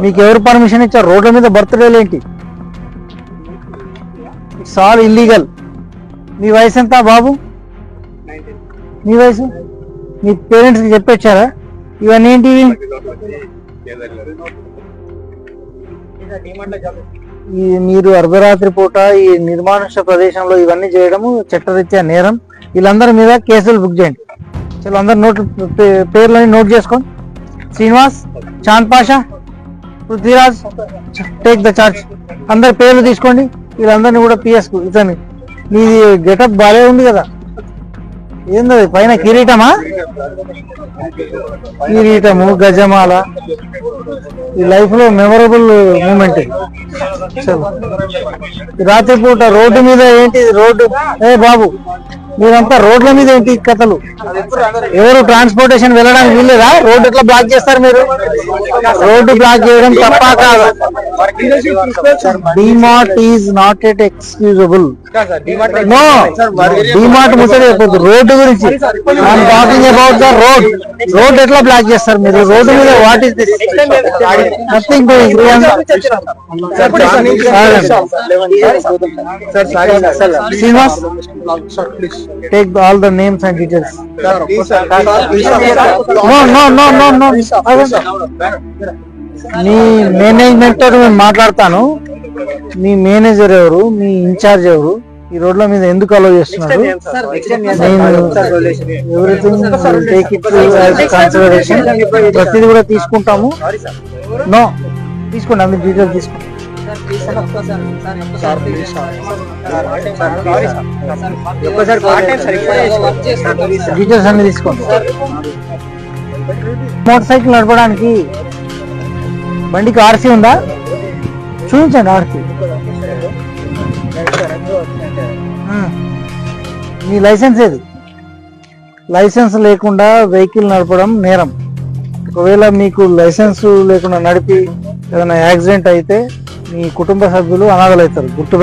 మీకు ఎవరు పర్మిషన్ ఇచ్చారు? రోడ్ల మీద బర్త్డేలు ఏంటి? It's all illegal. మీ వయసు ఎంత బాబు? మీ వయసు? మీ పేరెంట్స్కి చెప్పొచ్చారా ఇవన్నీ ఏంటి? మీరు అర్ధరాత్రి పూట ఈ నిర్మానుష్య ప్రదేశంలో ఇవన్నీ చేయడము చట్టరీత్యా నేరం. వీళ్ళందరి మీద కేసులు బుక్ చేయండి. చలో అందరు పేర్లని నోట్ చేసుకోండి. Srinivas, Chand Pasha, Prithviraj, take the charge. అందరి పేర్లు తీసుకోండి. వీళ్ళందరినీ కూడా పిఎస్కు. ఇతని మీది గెటప్ బాగా ఉంది కదా, ఏంది పైన కిరీటమా? కిరీటము, గజమాల. ఈ లైఫ్ లో మెమొరబుల్ మూమెంట్. రాత్రిపూట రోడ్డు మీద ఏంటి? రోడ్డు బాబు మీరంతా రోడ్ల మీద ఏంటి కథలు? ఎవరు ట్రాన్స్పోర్టేషన్ వెళ్ళడానికి వీల్లేదా? రోడ్డు ఎట్లా బ్లాక్ చేస్తారు మీరు? రోడ్డు బ్లాక్ చేయడం తప్ప కాదా? DMart is not at excusable. No, DMart ముచ్చట అయిపోతుంది. రోడ్డు గురించి I'm talking about the road. Road ఎట్లా బ్లాక్ చేస్తారు మీరు? రోడ్డు మీద what is this? Nothing doing. Srinivas, take all the names and details. No. మీ మేనేజ్మెంట్ తో నేను మాట్లాడతాను. మీ మేనేజర్ ఎవరు? మీ ఇన్ఛార్జ్ ఎవరు? ఈ రోడ్ల మీద ఎందుకు అలో చేస్తున్నారు? Everything take it consideration. ప్రతిదీ కూడా తీసుకుంటాము. నో, తీసుకోండి, అన్ని డీటెయిల్స్ తీసుకోండి. డీటెయిల్స్ అన్ని తీసుకోండి. మోటార్ సైకిల్ నడపడానికి బండికి ఆర్సీ ఉందా? చూపించండి ఆర్సీ. మీ లైసెన్స్ ఏది? లైసెన్స్ లేకుండా వెహికల్ నడపడం నేరం. ఒకవేళ మీకు లైసెన్స్ లేకుండా నడిపి ఏదైనా యాక్సిడెంట్ అయితే మీ కుటుంబ సభ్యులు అనాథలవుతారు. గుర్తు